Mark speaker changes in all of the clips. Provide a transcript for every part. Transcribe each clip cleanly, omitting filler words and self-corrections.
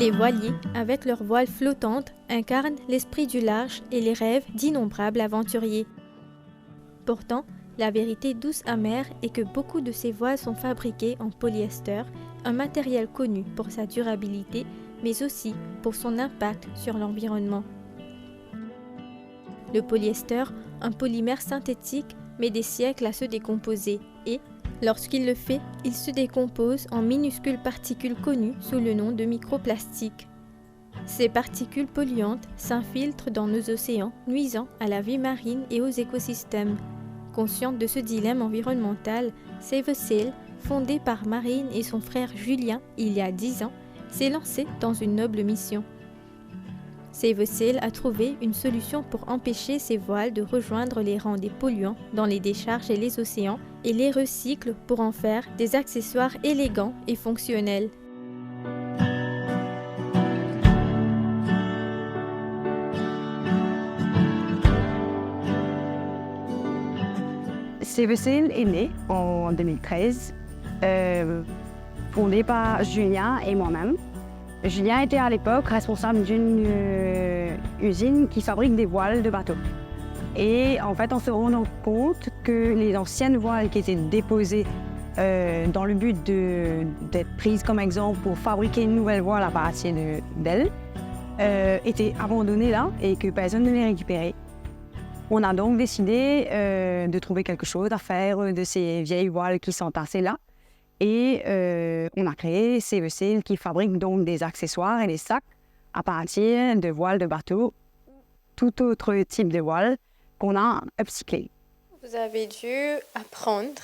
Speaker 1: Les voiliers, avec leurs voiles flottantes, incarnent l'esprit du large et les rêves d'innombrables aventuriers. Pourtant, la vérité douce amère est que beaucoup de ces voiles sont fabriquées en polyester, un matériel connu pour sa durabilité, mais aussi pour son impact sur l'environnement. Le polyester, un polymère synthétique, met des siècles à se décomposer et, lorsqu'il le fait, il se décompose en minuscules particules connues sous le nom de microplastiques. Ces particules polluantes s'infiltrent dans nos océans, nuisant à la vie marine et aux écosystèmes. Consciente de ce dilemme environnemental, Save a Sail, fondée par Marine et son frère Julien il y a 10 ans, s'est lancée dans une noble mission. Save a Sail a trouvé une solution pour empêcher ces voiles de rejoindre les rangs des polluants dans les décharges et les océans et les recycle pour en faire des accessoires élégants et fonctionnels.
Speaker 2: Save a Sail est né en 2013, fondé par Julien et moi-même. Julien était à l'époque responsable d'une usine qui fabrique des voiles de bateaux. Et en fait, on se rend compte que les anciennes voiles qui étaient déposées dans le but d'être prises comme exemple pour fabriquer une nouvelle voile à partir d'elles étaient abandonnées là et que personne ne les récupérait. On a donc décidé de trouver quelque chose à faire de ces vieilles voiles qui sont tassées là. Et on a créé Save a Sail qui fabrique donc des accessoires et des sacs à partir de voiles de bateau, tout autre type de voiles qu'on a upcyclé.
Speaker 1: Vous avez dû apprendre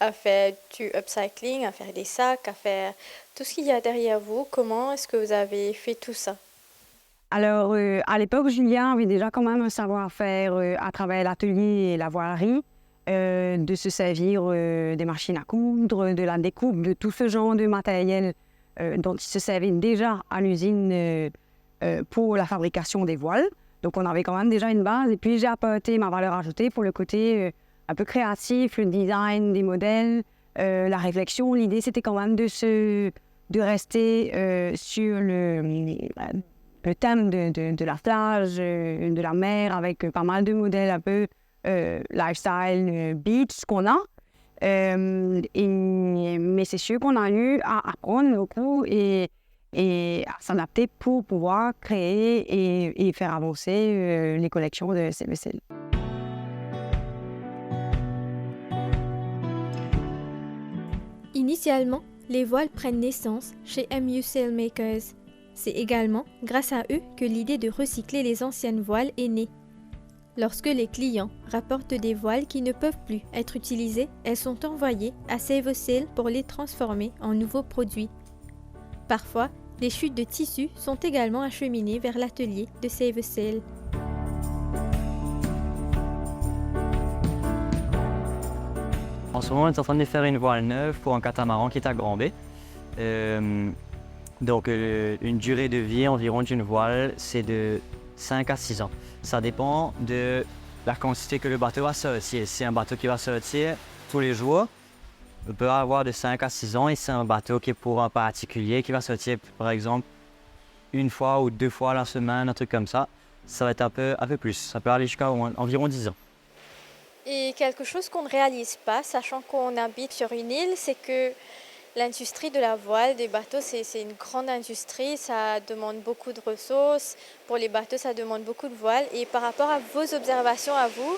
Speaker 1: à faire du upcycling, à faire des sacs, à faire tout ce qu'il y a derrière vous. Comment est-ce que vous avez fait tout ça?
Speaker 2: Alors, à l'époque, Julien avait déjà quand même un savoir-faire à travers l'atelier et la voilerie, de se servir des machines à coudre, de la découpe, de tout ce genre de matériel dont il se servait déjà à l'usine pour la fabrication des voiles. Donc, on avait quand même déjà une base. Et puis, j'ai apporté ma valeur ajoutée pour le côté un peu créatif, le design des modèles, la réflexion. L'idée, c'était quand même de rester sur le thème de la plage, de la mer, avec pas mal de modèles un peu lifestyle, beach qu'on a. Mais c'est sûr qu'on a eu à apprendre beaucoup et à s'adapter pour pouvoir créer et faire avancer les collections de Save a Sail.
Speaker 1: Initialement, les voiles prennent naissance chez MU Sailmakers. C'est également grâce à eux que l'idée de recycler les anciennes voiles est née. Lorsque les clients rapportent des voiles qui ne peuvent plus être utilisées, elles sont envoyées à Save a Sail pour les transformer en nouveaux produits. Parfois, les chutes de tissus sont également acheminées vers l'atelier de Save a Sail.
Speaker 3: En ce moment, on est en train de faire une voile neuve pour un catamaran qui est à Grand Bay. Donc, une durée de vie environ d'une voile, c'est de 5 à 6 ans. Ça dépend de la quantité que le bateau va sortir. Si c'est un bateau qui va sortir tous les jours, on peut avoir de 5 à 6 ans. Et c'est un bateau qui est pour un particulier qui va sortir, par exemple, une fois ou 2 fois la semaine, un truc comme ça. Ça va être un peu plus. Ça peut aller jusqu'à environ 10 ans.
Speaker 1: Et quelque chose qu'on ne réalise pas, sachant qu'on habite sur une île, c'est que l'industrie de la voile, des bateaux, c'est une grande industrie, ça demande beaucoup de ressources. Pour les bateaux, ça demande beaucoup de voiles. Et par rapport à vos observations à vous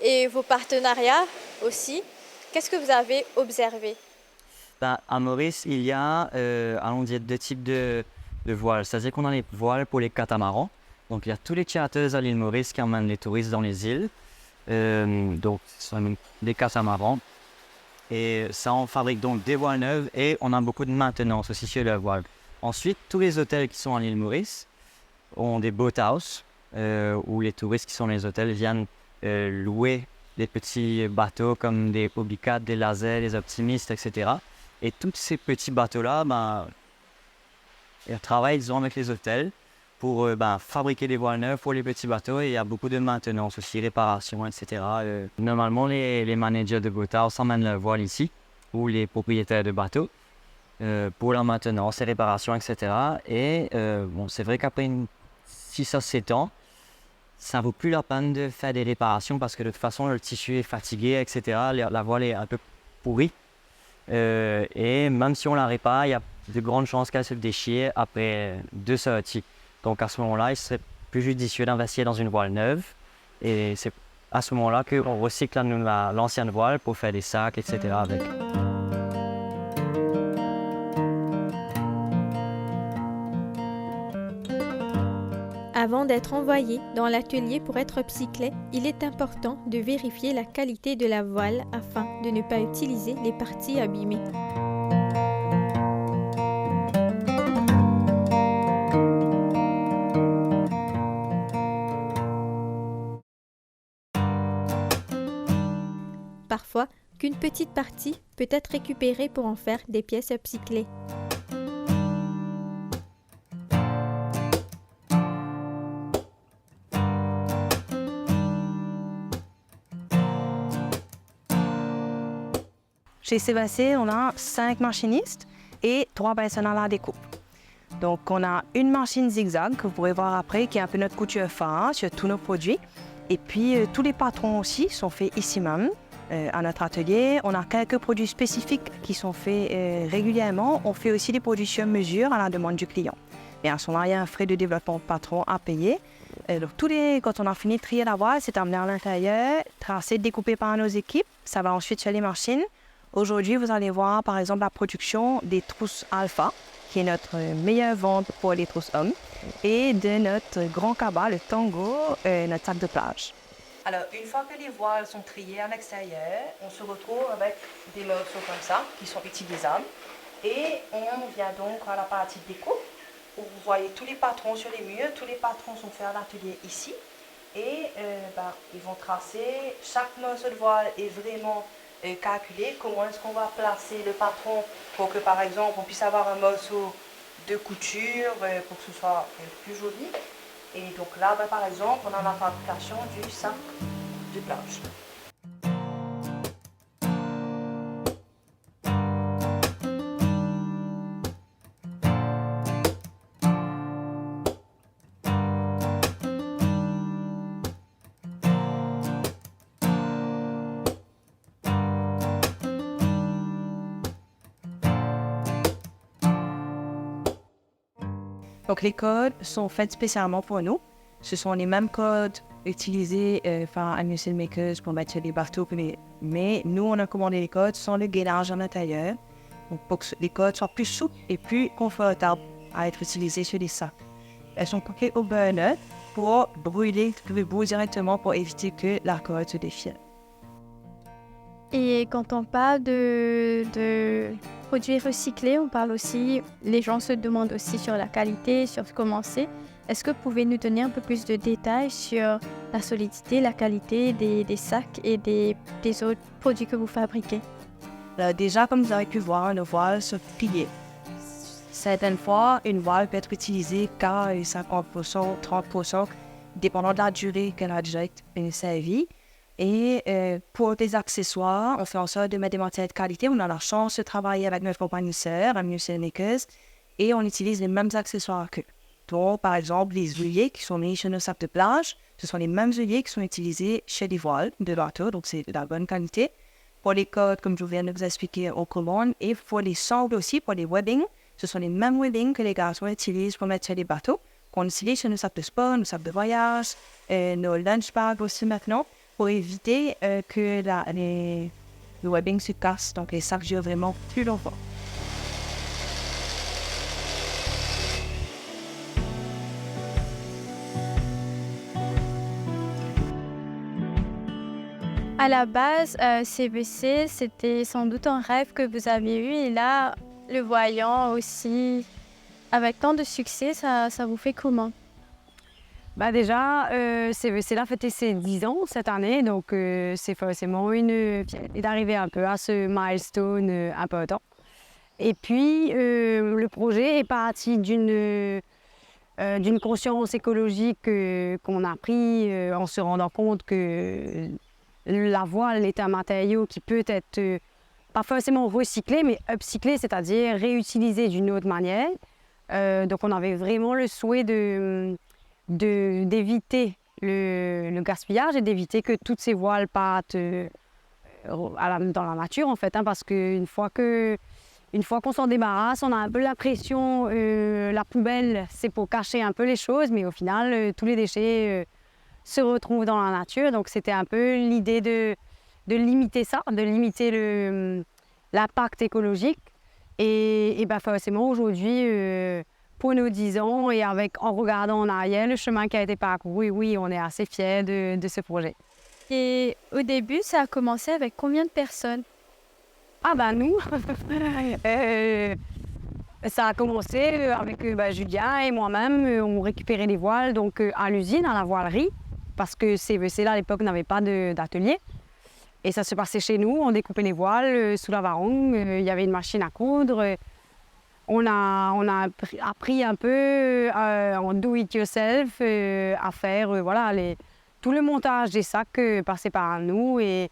Speaker 1: et vos partenariats aussi, qu'est-ce que vous avez observé?
Speaker 3: À Maurice, il y a allons dire 2 types de voiles. C'est-à-dire qu'on a les voiles pour les catamarans. Donc il y a tous les charters à l'île Maurice qui emmènent les touristes dans les îles. Donc ce sont des catamarans. Et ça, on fabrique donc des voiles neuves et on a beaucoup de maintenance aussi sur les voiles. Ensuite, tous les hôtels qui sont à l'île Maurice ont des boathouses où les touristes qui sont dans les hôtels viennent louer des petits bateaux comme des Hobbycat, des Lasers, des Optimistes, etc. Et tous ces petits bateaux-là, ils travaillent disons, avec les hôtels pour fabriquer des voiles neuves pour les petits bateaux et il y a beaucoup de maintenance aussi, réparation, etc. Normalement, les managers de boathouse emmènent leurs voiles ici ou les propriétaires de bateaux pour la maintenance, les réparations, etc. Et bon, c'est vrai qu'après 6 à 7 ans, ça ne vaut plus la peine de faire des réparations parce que de toute façon, le tissu est fatigué, etc. La voile est un peu pourrie. Et même si on la répare, il y a de grandes chances qu'elle se déchire après 2 sorties. Donc à ce moment-là, il serait plus judicieux d'investir dans une voile neuve. Et c'est à ce moment-là qu'on recycle l'ancienne voile pour faire des sacs, etc. avec.
Speaker 1: Avant d'être envoyé dans l'atelier pour être upcyclé, il est important de vérifier la qualité de la voile afin de ne pas utiliser les parties abîmées. Parfois, qu'une petite partie peut être récupérée pour en faire des pièces upcyclées.
Speaker 2: Chez Sébastien, on a 5 machinistes et 3 personnes à la découpe. Donc, on a une machine zigzag que vous pourrez voir après, qui est un peu notre couture phare sur tous nos produits. Et puis, tous les patrons aussi sont faits ici même, à notre atelier. On a quelques produits spécifiques qui sont faits régulièrement. On fait aussi des produits sur mesure à la demande du client. Bien sûr, il y a un frais de développement patron à payer. Donc, quand on a fini de trier la voile, c'est amené à l'intérieur, tracé, découpé par nos équipes. Ça va ensuite sur les machines. Aujourd'hui, vous allez voir par exemple la production des trousses Alpha, qui est notre meilleure vente pour les trousses hommes, et de notre grand cabas, le Tango, notre sac de plage. Alors, une fois que les voiles sont triées à l'extérieur, on se retrouve avec des morceaux comme ça, qui sont utilisables. Et on vient donc à la partie découpe, où vous voyez tous les patrons sur les murs. Tous les patrons sont faits à l'atelier ici. Et ils vont tracer, chaque morceau de voile est vraiment calculer comment est-ce qu'on va placer le patron pour que par exemple on puisse avoir un morceau de couture pour que ce soit plus joli. Et donc là par exemple on a la fabrication du sac de plage. Donc les codes sont faits spécialement pour nous. Ce sont les mêmes codes utilisés par Amuse Makers pour mettre sur les bateaux, mais nous on a commandé les codes sans le gainage à l'intérieur, donc pour que les codes soient plus souples et plus confortables à être utilisés sur les sacs. Elles sont coupées au burner pour brûler le bout directement pour éviter que la corde se déchire.
Speaker 4: Et quand on parle de produits recyclés, on parle aussi, les gens se demandent aussi sur la qualité, sur comment c'est. Est-ce que vous pouvez nous donner un peu plus de détails sur la solidité, la qualité des sacs et des autres produits que vous fabriquez?
Speaker 2: Alors déjà, comme vous avez pu voir, nos voiles sont pliées. Certaines fois, une voile peut être utilisée qu'à 50%, 30%, dépendant de la durée qu'elle a déjà été servie. Et pour des accessoires, on fait en sorte de mettre des matériaux de qualité. On a la chance de travailler avec notre compagnie sœur, Amuse Makers, et on utilise les mêmes accessoires qu'eux. Donc, par exemple, les œillets qui sont mis chez nos sacs de plage, ce sont les mêmes œillets qui sont utilisés chez les voiles de bateau, donc c'est de la bonne qualité. Pour les codes, comme je viens de vous expliquer, on commande. Et pour les sangles aussi, pour les webbings, ce sont les mêmes webbings que les garçons utilisent pour mettre sur les bateaux, qu'on utilise sur nos sacs de sport, nos sacs de voyage, nos lunch bags aussi maintenant, pour éviter que le webbing se casse, donc les sacs durent vraiment plus longtemps.
Speaker 4: À la base, CVC, c'était sans doute un rêve que vous avez eu et là, le voyant aussi, avec tant de succès, ça vous fait comment?
Speaker 2: Bah déjà, CVC là fêté ses 10 ans cette année, donc c'est forcément une fierté d'arriver un peu à ce milestone important. Et puis, le projet est parti d'une conscience écologique qu'on a pris en se rendant compte que la voile est un matériau qui peut être pas forcément recycler, mais upcycler, c'est-à-dire réutiliser d'une autre manière. Donc on avait vraiment le souhait d'éviter le gaspillage et d'éviter que toutes ces voiles partent dans la nature en fait, hein, parce qu'une fois qu'on s'en débarrasse, on a un peu l'impression la poubelle c'est pour cacher un peu les choses, mais au final tous les déchets se retrouvent dans la nature. Donc c'était un peu l'idée de limiter ça, de limiter l'impact écologique. Et ben forcément aujourd'hui, pour nos 10 ans et en regardant en arrière le chemin qui a été parcouru, oui, on est assez fiers de ce projet.
Speaker 4: Et au début, ça a commencé avec combien de personnes?
Speaker 2: Ah ben nous, ça a commencé avec Julien et moi-même, on récupérait les voiles donc, à l'usine, à la voilerie, parce que CVC là à l'époque n'avait pas d'atelier. Et ça se passait chez nous, on découpait les voiles sous la varangue, il y avait une machine à coudre. On a appris un peu en do-it-yourself à faire tout le montage des sacs passé par nous. Et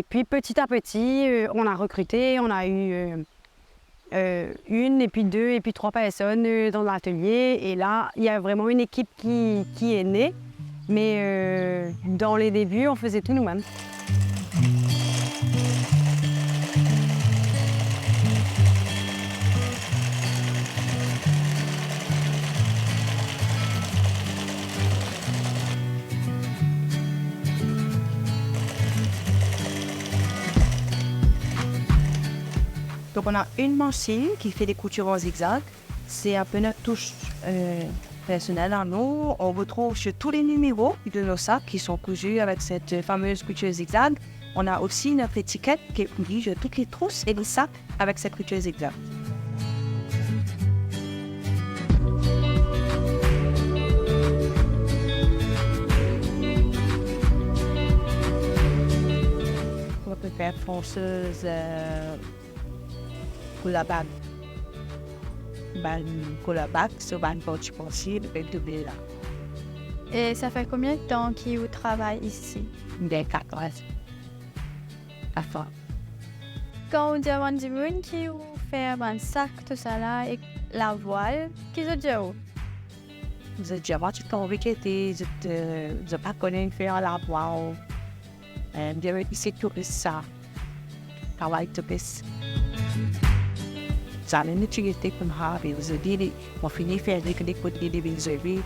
Speaker 2: puis petit à petit, on a recruté, on a eu une, et puis deux, et puis trois personnes dans l'atelier. Et là, il y a vraiment une équipe qui est née. Mais dans les débuts, on faisait tout nous-mêmes.
Speaker 5: Donc on a une machine qui fait des coutures en zigzag. C'est un peu notre touche personnelle à nous. On retrouve sur tous les numéros de nos sacs qui sont cousus avec cette fameuse couture zigzag. On a aussi notre étiquette qui est cousue sur toutes les trousses et les sacs avec cette couture zigzag. On peut faire fonceuse pour la bague. Pour la bague, c'est une porte possible et tout là.
Speaker 4: Et ça fait combien de temps que vous travaillez ici?
Speaker 5: Des 4 ans.
Speaker 4: Quand vous dites du monde qui vous fait un sac, tout ça là, et la voile, qu'est-ce que vous dites?
Speaker 5: Je dis, tu t'en veux quitter, je pas connais faire la voile. C'est tout ça. Travail tout ça. Ça a une utilité comme hobby. Je dis, on finit faire des côtés de vie.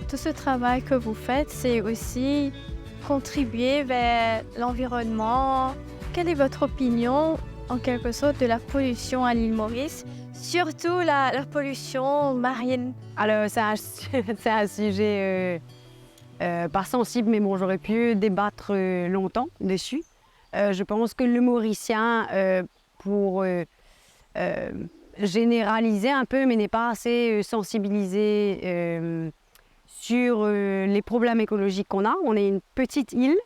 Speaker 4: Tout ce travail que vous faites, c'est aussi contribuer vers l'environnement. Quelle est votre opinion, en quelque sorte, de la pollution à l'île Maurice, surtout la pollution marine?
Speaker 2: Alors, c'est un sujet pas sensible, mais bon, j'aurais pu débattre longtemps dessus. Je pense que le Mauricien, pour généraliser un peu, mais n'est pas assez sensibilisé sur les problèmes écologiques qu'on a. On est une petite île,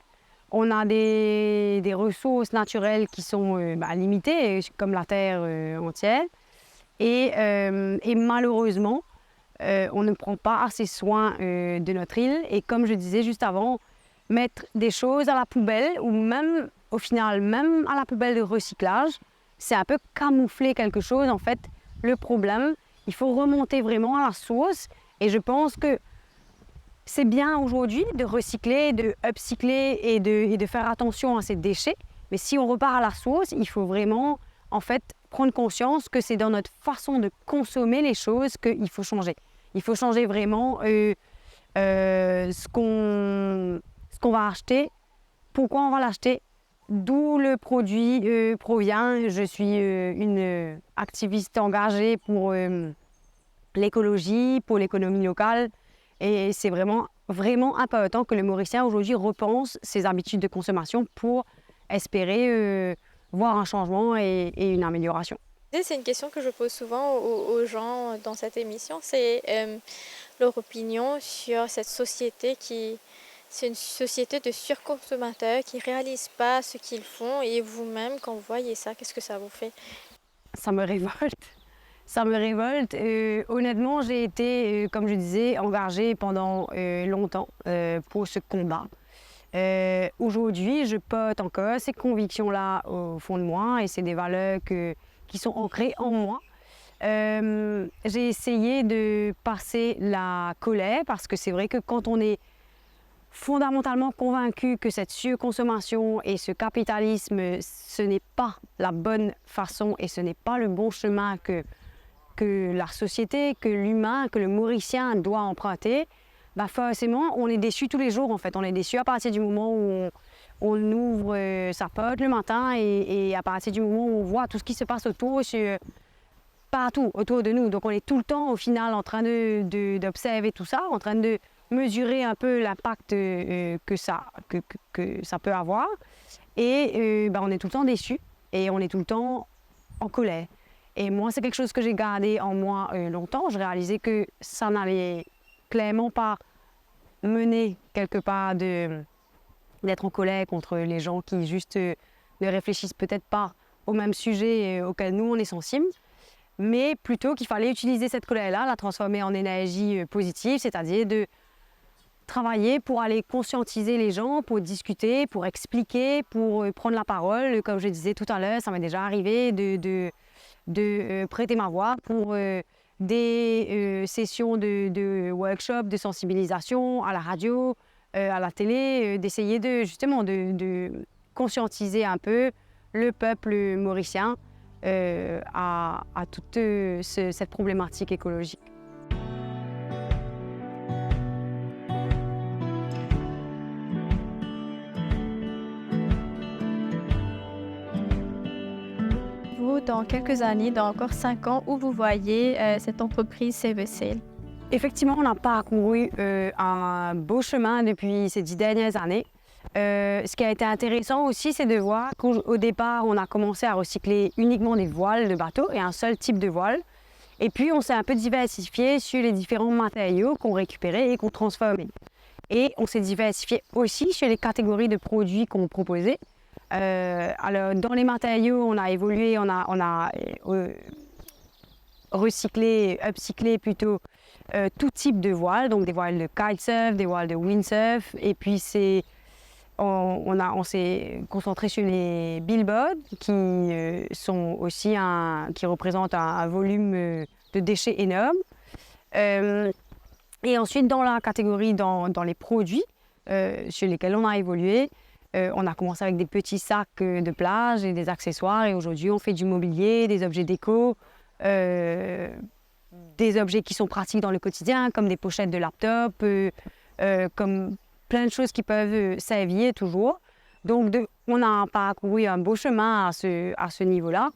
Speaker 2: on a des ressources naturelles qui sont limitées, comme la terre entière. Et malheureusement, on ne prend pas assez soin de notre île. Et comme je disais juste avant, mettre des choses à la poubelle, ou même, au final, même à la poubelle de recyclage, c'est un peu camoufler quelque chose. En fait, le problème, il faut remonter vraiment à la source. Et je pense que c'est bien aujourd'hui de recycler, de upcycler et de faire attention à ces déchets. Mais si on repart à la source, il faut vraiment, en fait, prendre conscience que c'est dans notre façon de consommer les choses qu'il faut changer. Il faut changer vraiment ce qu'on va acheter, pourquoi on va l'acheter, d'où le produit provient. Je suis une activiste engagée pour l'écologie, pour l'économie locale. Et c'est vraiment, vraiment important que le Mauricien aujourd'hui repense ses habitudes de consommation pour espérer voir un changement et une amélioration.
Speaker 1: C'est une question que je pose souvent aux gens dans cette émission, c'est leur opinion sur cette société c'est une société de surconsommateurs qui ne réalisent pas ce qu'ils font. Et vous-même, quand vous voyez ça, qu'est-ce que ça vous fait?
Speaker 2: Ça me révolte. Ça me révolte. Honnêtement, j'ai été, comme je disais, engagée pendant longtemps pour ce combat. Aujourd'hui, je porte encore ces convictions-là au fond de moi et c'est des valeurs qui sont ancrées en moi. J'ai essayé de passer la colère parce que c'est vrai que quand on est fondamentalement convaincu que cette surconsommation et ce capitalisme, ce n'est pas la bonne façon et ce n'est pas le bon chemin que la société, que l'humain, que le Mauricien doit emprunter, bah forcément, on est déçu tous les jours en fait. On est déçu à partir du moment où on ouvre sa porte le matin et à partir du moment où on voit tout ce qui se passe autour, partout autour de nous. Donc on est tout le temps au final en train d'observer tout ça, en train de mesurer un peu l'impact que ça peut avoir. Et bah, on est tout le temps déçu et on est tout le temps en colère. Et moi, c'est quelque chose que j'ai gardé en moi longtemps. Je réalisais que ça n'allait clairement pas mener quelque part d'être en colère contre les gens qui juste ne réfléchissent peut-être pas au même sujet auquel nous, on est sensibles. Mais plutôt qu'il fallait utiliser cette colère-là, la transformer en énergie positive, c'est-à-dire de travailler pour aller conscientiser les gens, pour discuter, pour expliquer, pour prendre la parole. Comme je disais tout à l'heure, ça m'est déjà arrivé de prêter ma voix pour des sessions de workshops, de sensibilisation à la radio, à la télé, d'essayer justement de conscientiser un peu le peuple mauricien à toute cette problématique écologique.
Speaker 4: Dans quelques années, dans encore 5 ans, où vous voyez cette entreprise Save a Sail?
Speaker 2: Effectivement, on a parcouru un beau chemin depuis ces 10 dernières années. Ce qui a été intéressant aussi, c'est de voir qu'au départ, on a commencé à recycler uniquement des voiles de bateau et un seul type de voile. Et puis, on s'est un peu diversifié sur les différents matériaux qu'on récupérait et qu'on transformait. Et on s'est diversifié aussi sur les catégories de produits qu'on proposait. Alors, dans les matériaux, on a évolué, on a recyclé, upcyclé plutôt tout type de voiles, donc des voiles de kitesurf, des voiles de windsurf, et puis on s'est concentré sur les billboards qui sont aussi qui représentent un volume de déchets énorme. Et ensuite, dans la catégorie dans les produits sur lesquels on a évolué, on a commencé avec des petits sacs de plage et des accessoires et aujourd'hui on fait du mobilier, des objets déco, des objets qui sont pratiques dans le quotidien comme des pochettes de laptop, comme plein de choses qui peuvent servir toujours. Donc on a parcouru un beau chemin à ce niveau-là.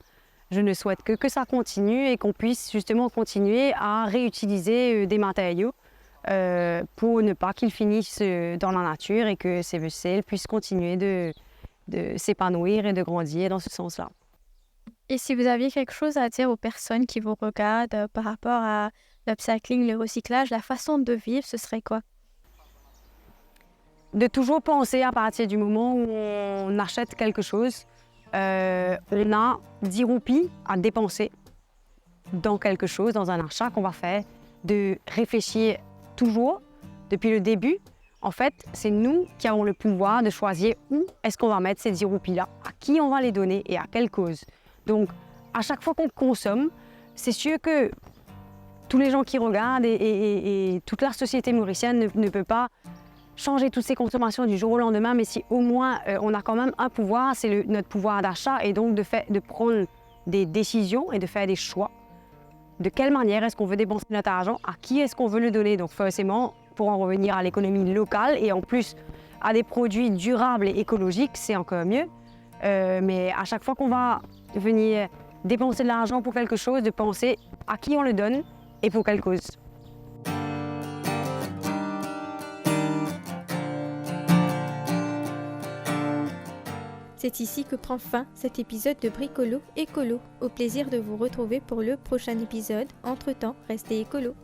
Speaker 2: Je ne souhaite que ça continue et qu'on puisse justement continuer à réutiliser des matériaux pour ne pas qu'ils finissent dans la nature et que ces vaisselles puissent continuer de s'épanouir et de grandir dans ce sens-là.
Speaker 4: Et si vous aviez quelque chose à dire aux personnes qui vous regardent par rapport à l'upcycling, le recyclage, la façon de vivre, ce serait quoi?
Speaker 2: De toujours penser à partir du moment où on achète quelque chose, on a 10 roupies à dépenser dans quelque chose, dans un achat qu'on va faire, de réfléchir toujours, depuis le début, en fait, c'est nous qui avons le pouvoir de choisir où est-ce qu'on va mettre ces 10 roupies-là, à qui on va les donner et à quelle cause. Donc, à chaque fois qu'on consomme, c'est sûr que tous les gens qui regardent et toute la société mauricienne ne peut pas changer toutes ces consommations du jour au lendemain, mais si au moins on a quand même un pouvoir, c'est notre pouvoir d'achat et donc de prendre des décisions et de faire des choix. De quelle manière est-ce qu'on veut dépenser notre argent? À qui est-ce qu'on veut le donner? Donc forcément, pour en revenir à l'économie locale et en plus à des produits durables et écologiques, c'est encore mieux. Mais à chaque fois qu'on va venir dépenser de l'argent pour quelque chose, de penser à qui on le donne et pour quelle cause.
Speaker 1: C'est ici que prend fin cet épisode de Bricolo Écolo. Au plaisir de vous retrouver pour le prochain épisode. Entre-temps, restez écolo.